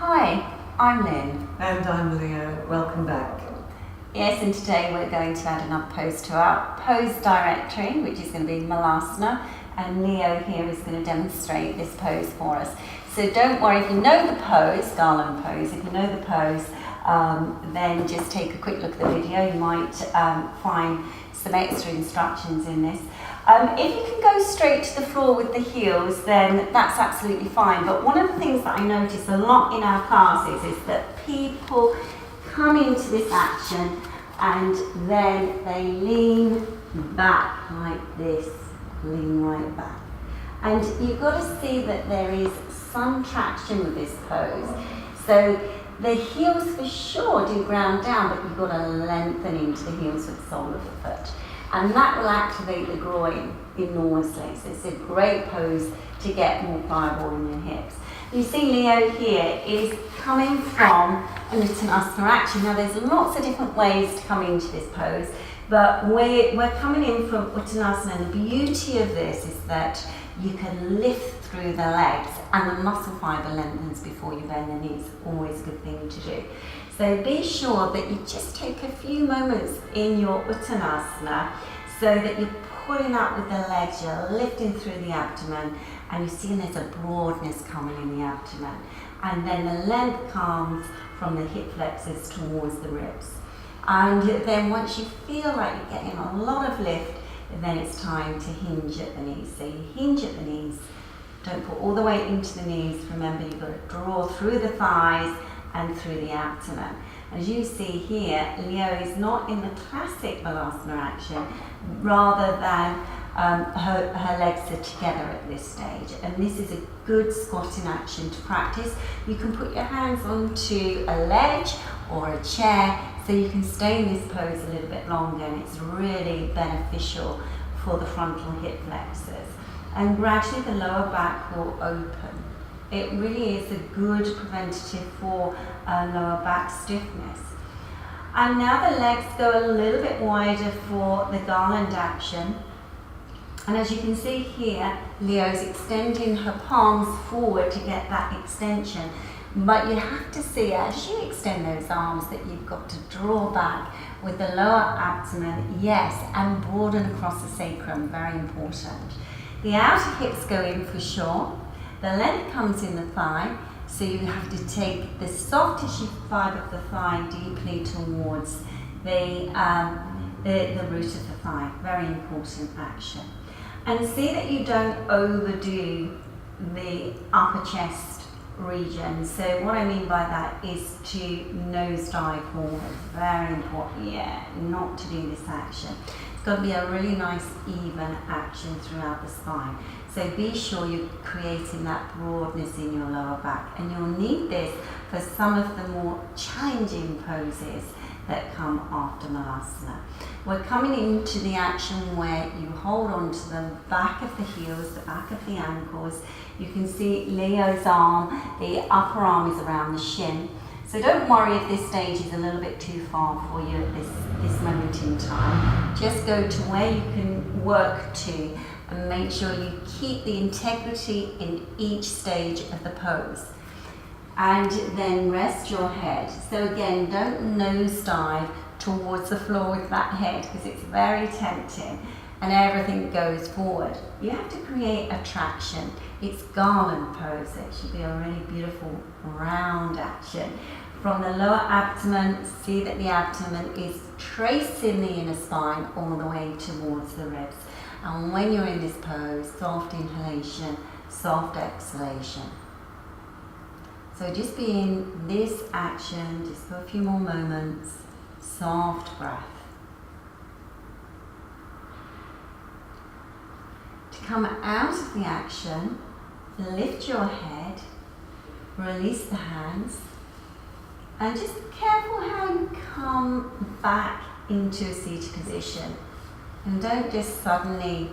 Hi, I'm Lin. And I'm Leo. Welcome back. Yes, and today we're going to add another pose to our pose directory, which is going to be Malasana, and Leo here is going to demonstrate this pose for us. So don't worry if you know the pose, Garland Pose, if you know the pose, then just take a quick look at the video. You might find some extra instructions in this. If you can go straight to the floor with the heels, then that's absolutely fine. But one of the things that I notice a lot in our classes is that people come into this action and then they lean back like this, lean right back. And you've got to see that there is some traction with this pose. So the heels for sure do ground down, but you've got to lengthen into the heels with the sole of the foot. And that will activate the groin enormously. So it's a great pose to get more pliable in your hips. You see Leo here is coming from Uttanasana action. Now there's lots of different ways to come into this pose, but we're coming in from Uttanasana, and the beauty of this is that you can lift through the legs and the muscle fibre lengthens before you bend the knees. Always a good thing to do. So be sure that you just take a few moments in your Uttanasana so that you're pulling up with the legs, you're lifting through the abdomen, and you're seeing there's a broadness coming in the abdomen. And then the length comes from the hip flexors towards the ribs. And then once you feel like you're getting a lot of lift, then it's time to hinge at the knees. So you hinge at the knees, don't put all the weight into the knees. Remember, you've got to draw through the thighs and through the abdomen. As you see here, Leo is not in the classic Malasana action, rather than her legs are together at this stage. And this is a good squatting action to practice. You can put your hands onto a ledge or a chair so you can stay in this pose a little bit longer, and it's really beneficial for the frontal hip flexors. And gradually the lower back will open. It really is a good preventative for lower back stiffness. And now the legs go a little bit wider for the Garland action. And as you can see here, Leo's extending her palms forward to get that extension. But you have to see, as you extend those arms, that you've got to draw back with the lower abdomen, yes, and broaden across the sacrum, very important. The outer hips go in for sure. The length comes in the thigh, so you have to take the soft tissue fibre of the thigh deeply towards the root of the thigh. Very important action. And see that you don't overdo the upper chest region. So what I mean by that is to nose dive forward. Very important, not to do this action. It's got to be a really nice even action throughout the spine. So be sure you're creating that broadness in your lower back, and you'll need this for some of the more challenging poses that come after Malasana. We're coming into the action where you hold on to the back of the heels, the back of the ankles. You can see Leo's arm, the upper arm is around the shin. So don't worry if this stage is a little bit too far for you at this moment in time. Just go to where you can work to and make sure you keep the integrity in each stage of the pose. And then rest your head. So again, don't nosedive towards the floor with that head because it's very tempting and everything goes forward. You have to create a traction. It's Garland Pose. It should be a really beautiful round action. From the lower abdomen, see that the abdomen is tracing the inner spine all the way towards the ribs. And when you're in this pose, soft inhalation, soft exhalation. So just be in this action, just for a few more moments, soft breath. To come out of the action, lift your head, release the hands, and just be careful how you come back into a seated position. And don't just suddenly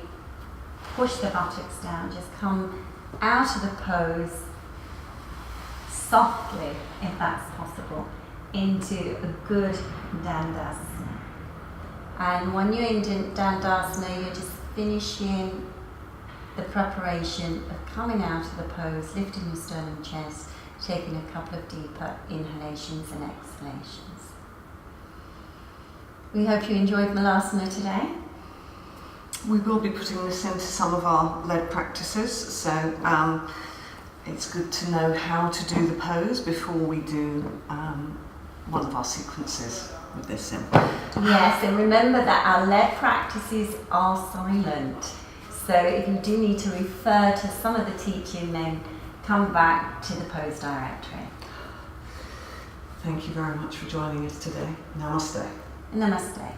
push the buttocks down, just come out of the pose softly, if that's possible, into a good Dandasana. And when you're in Dandasana, you're just finishing the preparation of coming out of the pose, lifting your sternum chest taking a couple of deeper inhalations and exhalations. We hope you enjoyed Malasana today. We will be putting this into some of our lead practices, so it's good to know how to do the pose before we do one of our sequences with this in. Yes, and remember that our lead practices are silent. So if you do need to refer to some of the teaching, then come back to the pose directory. Thank you very much for joining us today. Namaste. Namaste.